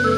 So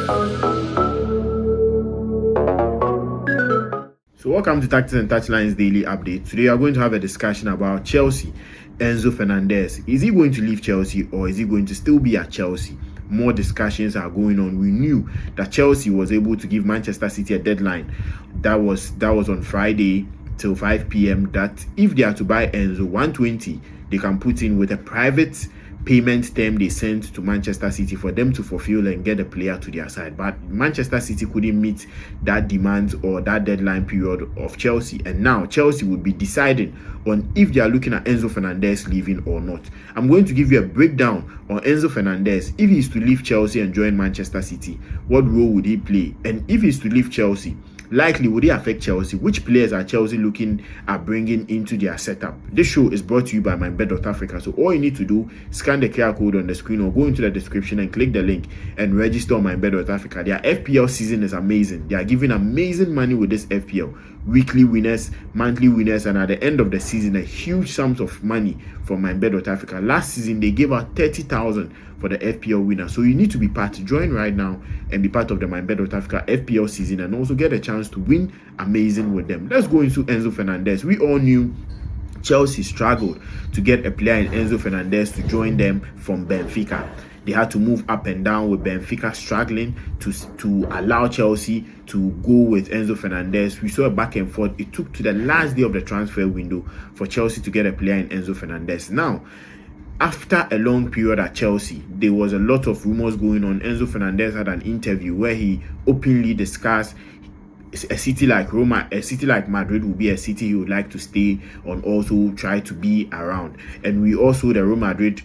welcome to Tactics and Touchlines Daily Update. Today we are going to have a discussion about Chelsea. Enzo Fernandez. Is he going to leave Chelsea or is he going to still be at Chelsea? More discussions are going on. We knew that Chelsea was able to give Manchester City a deadline. That was on Friday till 5 p.m. that if they are to buy Enzo 120, they can put in with a private payment term they sent to Manchester City for them to fulfill and get a player to their side. But Manchester City couldn't meet that demand or that deadline period of Chelsea. And now Chelsea would be deciding on if they are looking at Enzo Fernandez leaving or not. I'm going to give you a breakdown on Enzo Fernandez. If he's to leave Chelsea and join Manchester City, what role would he play? And if he's to leave Chelsea, likely would it affect Chelsea? Which players are Chelsea looking at bringing into their setup? This show is brought to you by MyBet.Africa. So all you need to do, scan the QR code on the screen or go into the description and click the link and register on MyBet.Africa. Their FPL season is amazing. They are giving amazing money with this FPL. Weekly winners, monthly winners, and at the end of the season, a huge sums of money from MyBet.Africa. Last season, they gave out 30,000 for the FPL winner. So you need to be part. Join right now and be part of the MyBet.Africa FPL season and also get a chance to win amazing with them. Let's go into Enzo Fernandez. We all knew Chelsea struggled to get a player in Enzo Fernandez to join them from Benfica. They had to move up and down with Benfica struggling to allow Chelsea to go with Enzo Fernandez. We saw a back and forth. It took to the last day of the transfer window for Chelsea to get a player in Enzo Fernandez. Now, after a long period at Chelsea, there was a lot of rumors going on. Enzo Fernandez had an interview where he openly discussed a city like Roma, a city like Madrid will be a city he would like to stay and also try to be around. And we also the Real Madrid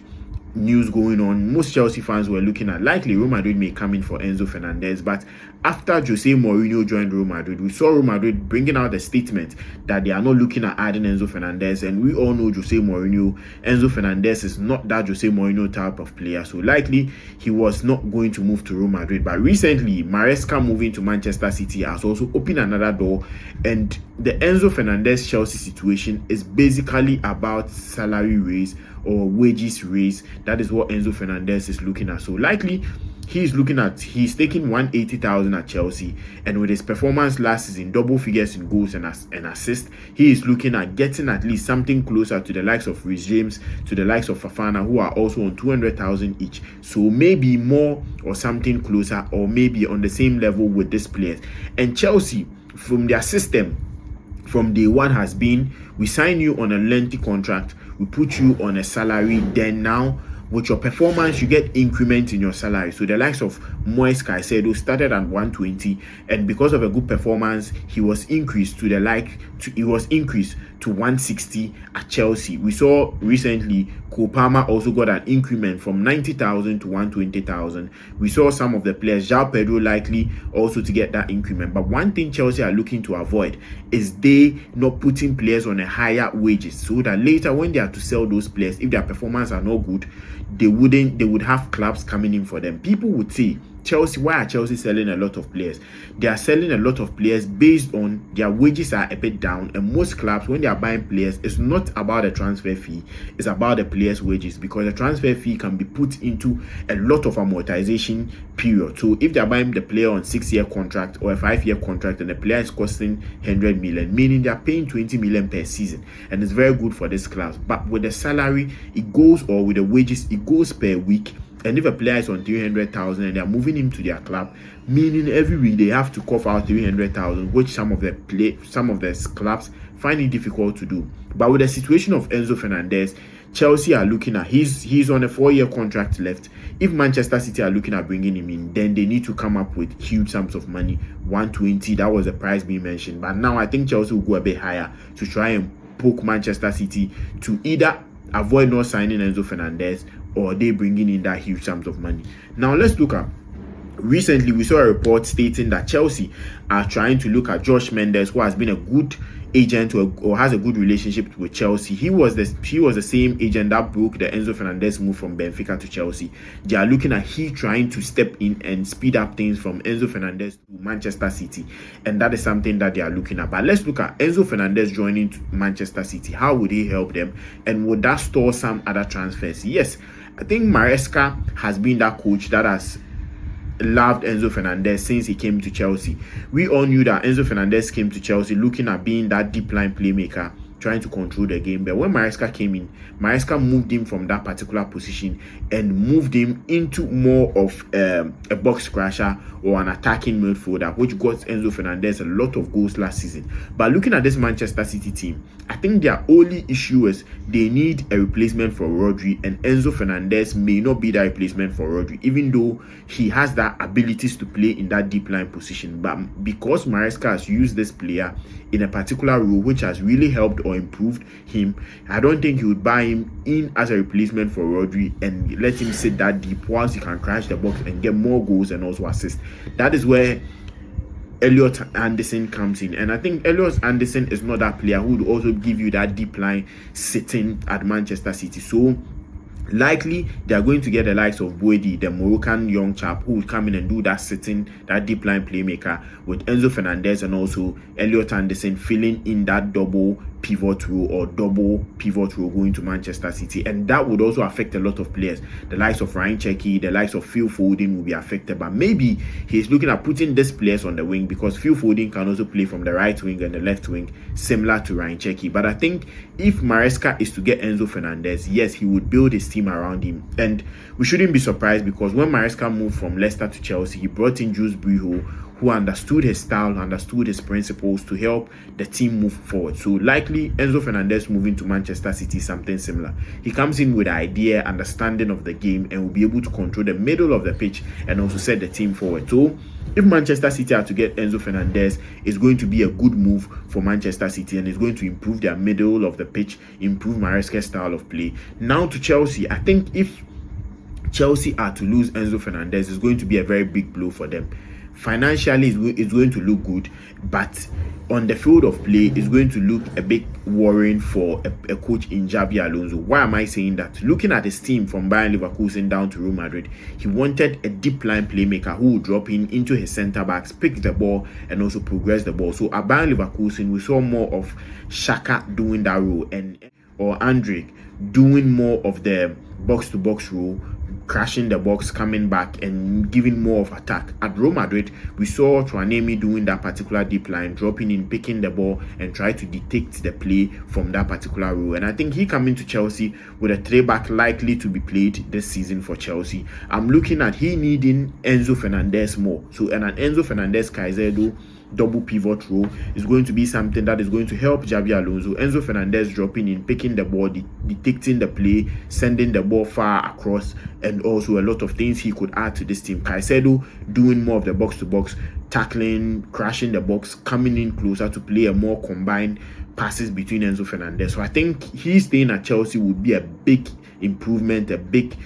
news going on. Most Chelsea fans were looking at likely Real Madrid may come in for Enzo Fernandez, but after Jose Mourinho joined Real Madrid, we saw Real Madrid bringing out a statement that they are not looking at adding Enzo Fernandez, and we all know Jose Mourinho. Enzo Fernandez is not that Jose Mourinho type of player, so likely he was not going to move to Real Madrid. But recently, Maresca moving to Manchester City has also opened another door, and the Enzo Fernandez Chelsea situation is basically about salary raise or wages raise. That is what Enzo Fernandez is looking at. So likely he's taking 180,000 at Chelsea, and with his performance last season, double figures in goals and assists, he is looking at getting at least something closer to the likes of Reece James, to the likes of Fofana, who are also on 200,000 each. So maybe more or something closer, or maybe on the same level with these players. And Chelsea, from their system from day one, has been, we sign you on a lengthy contract, we put you on a salary, then now with your performance you get increment in your salary. So the likes of Moise Caicedo started at 120, and because of a good performance he was increased to 160 at Chelsea. We saw recently Cole Palmer also got an increment from 90,000 to 120,000. We saw some of the players, João Pedro likely also to get that increment. But one thing Chelsea are looking to avoid is they not putting players on a higher wages, so that later when they are to sell those players, if their performance are not good, they would have clubs coming in for them. People would say, Chelsea, why are Chelsea selling a lot of players? They are selling a lot of players based on their wages are a bit down, and most clubs, when they are buying players, it's not about the transfer fee, it's about the players' wages, because the transfer fee can be put into a lot of amortization period. So if they are buying the player on 6-year contract or a 5-year contract, and the player is costing 100 million, meaning they are paying 20 million per season, and it's very good for this clubs. But with the salary, it goes, or with the wages, it goes per week. And if a player is on 300,000 and they are moving him to their club, meaning every week they have to cough out 300,000, which some of the clubs find it difficult to do. But with the situation of Enzo Fernandez, Chelsea are looking at, he's on a 4-year contract left. If Manchester City are looking at bringing him in, then they need to come up with huge sums of money. 120, that was the price being mentioned. But now I think Chelsea will go a bit higher to try and poke Manchester City to either avoid not signing Enzo Fernandez, or they bringing in that huge sums of money. Now let's look at, recently we saw a report stating that Chelsea are trying to look at Josh Mendes, who has been a good agent or has a good relationship with Chelsea. He was the same agent that broke the Enzo Fernandez move from Benfica to Chelsea. They are looking at he trying to step in and speed up things from Enzo Fernandez to Manchester City, and that is something that they are looking at. But let's look at Enzo Fernandez joining Manchester City. How would he help them, and would that store some other transfers? Yes, I think Maresca has been that coach that has loved Enzo Fernandez since he came to Chelsea. We all knew that Enzo Fernandez came to Chelsea looking at being that deep line playmaker, trying to control the game. But when Maresca came in, Maresca moved him from that particular position and moved him into more of a box crasher or an attacking midfielder, which got Enzo Fernandez a lot of goals last season. But looking at this Manchester City team, I think their only issue is they need a replacement for Rodri, and Enzo Fernandez may not be that replacement for Rodri, even though he has that abilities to play in that deep line position. But because Maresca has used this player in a particular role which has really helped or improved him, I don't think he would buy him in as a replacement for Rodri and let him sit that deep whilst he can crash the box and get more goals and also assist. That is where Elliot Anderson comes in, and I think Elliot Anderson is not that player who would also give you that deep line sitting at Manchester City. So likely they are going to get the likes of Boedi, the Moroccan young chap, who will come in and do that sitting, that deep line playmaker, with Enzo Fernandez and also Elliot Anderson filling in that double pivot role going to Manchester City. And that would also affect a lot of players. The likes of Ryan Cherki, the likes of Phil Foden will be affected, but maybe he's looking at putting these players on the wing, because Phil Foden can also play from the right wing and the left wing, similar to Ryan Cherki. But I think if Maresca is to get Enzo Fernandez, yes, he would build his team around him. And we shouldn't be surprised, because when Maresca moved from Leicester to Chelsea, he brought in Jules Brijo, who understood his style, understood his principles to help the team move forward. So likely Enzo Fernandez moving to Manchester City is something similar. He comes in with an idea, understanding of the game, and will be able to control the middle of the pitch and also set the team forward. So if Manchester City are to get Enzo Fernandez, it's going to be a good move for Manchester City, and it's going to improve their middle of the pitch, improve Maresca's style of play. Now to Chelsea, I think if Chelsea are to lose Enzo Fernandez, it's going to be a very big blow for them. Financially, it's going to look good, but on the field of play, it's going to look a bit worrying for a coach in Xabi Alonso. Why am I saying that? Looking at his team from Bayern Leverkusen down to Real Madrid, he wanted a deep line playmaker who would drop in into his centre backs, pick the ball, and also progress the ball. So at Bayern Leverkusen, we saw more of Xhaka doing that role, or Andrić doing more of the box-to-box role, crashing the box, coming back and giving more of attack. At Real Madrid, we saw Tchouaméni doing that particular deep line, dropping in, picking the ball, and try to detect the play from that particular role. And I think he coming to Chelsea with a 3-back likely to be played this season for Chelsea. I'm looking at he needing Enzo Fernandez more. So an Enzo Fernandez Caicedo double pivot role is going to be something that is going to help Xabi Alonso. Enzo Fernandez dropping in, picking the ball, detecting the play, sending the ball far across, and also a lot of things he could add to this team. Caicedo doing more of the box-to-box, tackling, crashing the box, coming in closer to play a more combined passes between Enzo Fernandez. So I think he staying at Chelsea would be a big improvement, a big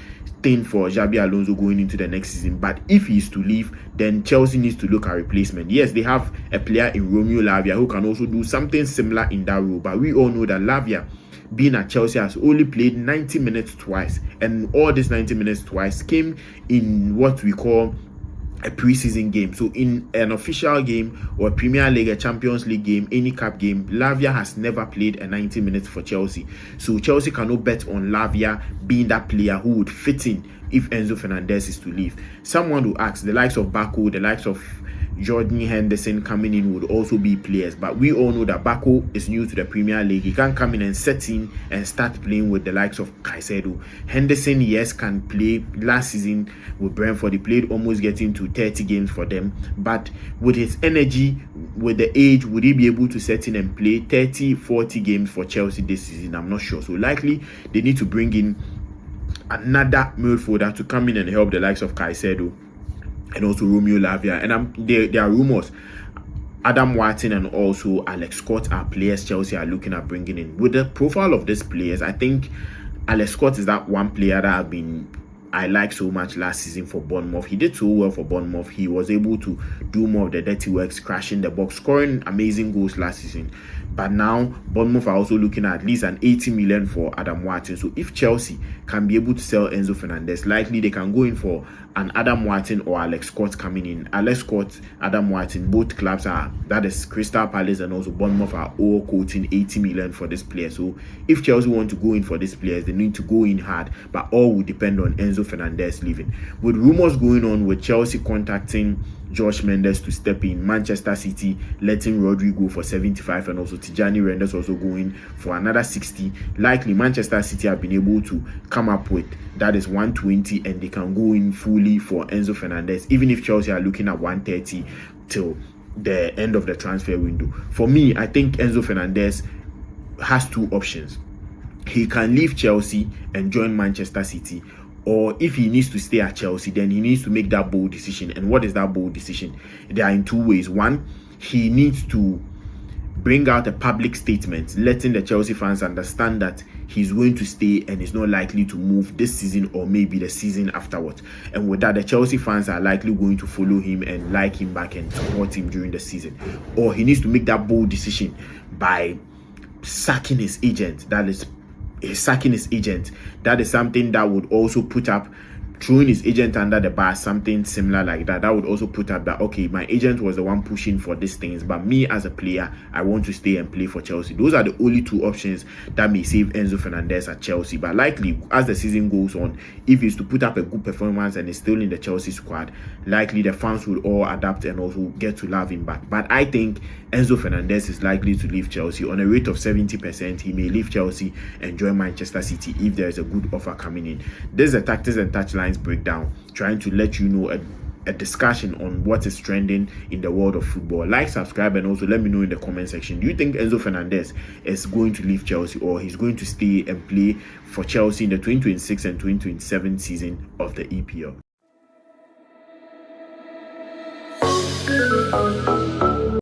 thing for Xabi Alonso going into the next season. But if he's to leave, then Chelsea needs to look at replacement. Yes, they have a player in Romeo Lavia who can also do something similar in that role, but we all know that Lavia, being at Chelsea, has only played 90 minutes twice, and all these 90 minutes twice came in what we call a preseason game. So in an official game or a Premier League, a Champions League game, any cup game, Lavia has never played a 90 minutes for Chelsea. So Chelsea cannot bet on Lavia being that player who would fit in if Enzo Fernandez is to leave. Someone who asks, the likes of Baku, the likes of Jordan Henderson coming in would also be players, but we all know that Baku is new to the Premier League. He can't come in and set in and start playing with the likes of Caicedo. Henderson, yes, can play. Last season with Brentford, he played almost getting to 30 games for them, but with his energy, with the age, would he be able to set in and play 30-40 games for Chelsea this season? I'm not sure. So likely they need to bring in another midfielder to come in and help the likes of Caicedo and also Romeo Lavia. And there are rumors Adam Wharton and also Alex Scott are players Chelsea are looking at bringing in. With the profile of these players, I think Alex Scott is that one player that I like so much last season for Bournemouth. He did so well for Bournemouth. He was able to do more of the dirty works, crashing the box, scoring amazing goals last season. But now Bournemouth are also looking at least an 80 million for Adam Wharton. So if Chelsea can be able to sell Enzo Fernandez, likely they can go in for an Adam Wharton or Alex Scott coming in. Alex Scott, Adam Wharton, both clubs are, that is Crystal Palace and also Bournemouth, are all quoting 80 million for this player. So if Chelsea want to go in for this players, they need to go in hard, but all will depend on Enzo Fernandez leaving. With rumors going on with Chelsea contacting Josh Mendes to step in, Manchester City letting Rodri go for 75, and also Tijani Renders also going for another 60. Likely Manchester City have been able to come up with that is 120, and they can go in fully for Enzo Fernandez, even if Chelsea are looking at 130 till the end of the transfer window. For me, I think Enzo Fernandez has two options. He can leave Chelsea and join Manchester City, or if he needs to stay at Chelsea, then he needs to make that bold decision. And what is that bold decision? They are in two ways. One, he needs to bring out a public statement letting the Chelsea fans understand that he's going to stay and is not likely to move this season or maybe the season afterwards. And with that, the Chelsea fans are likely going to follow him and like him back and support him during the season. Or he needs to make that bold decision by sacking his agent. That is something that would also put up, throwing his agent under the bus, something similar like that. That would also put up that, okay, my agent was the one pushing for these things, but me as a player, I want to stay and play for Chelsea. Those are the only two options that may save Enzo Fernandez at Chelsea. But likely, as the season goes on, if he's to put up a good performance and is still in the Chelsea squad, likely the fans will all adapt and also get to love him back. But I think Enzo Fernandez is likely to leave Chelsea. On a rate of 70%, he may leave Chelsea and join Manchester City if there is a good offer coming in. This is a Tactics and Touchlines breakdown, trying to let you know a discussion on what is trending in the world of football. Like, subscribe, and also let me know in the comment section, do you think Enzo Fernandez is going to leave Chelsea, or he's going to stay and play for Chelsea in the 2026 and 2027 season of the EPL?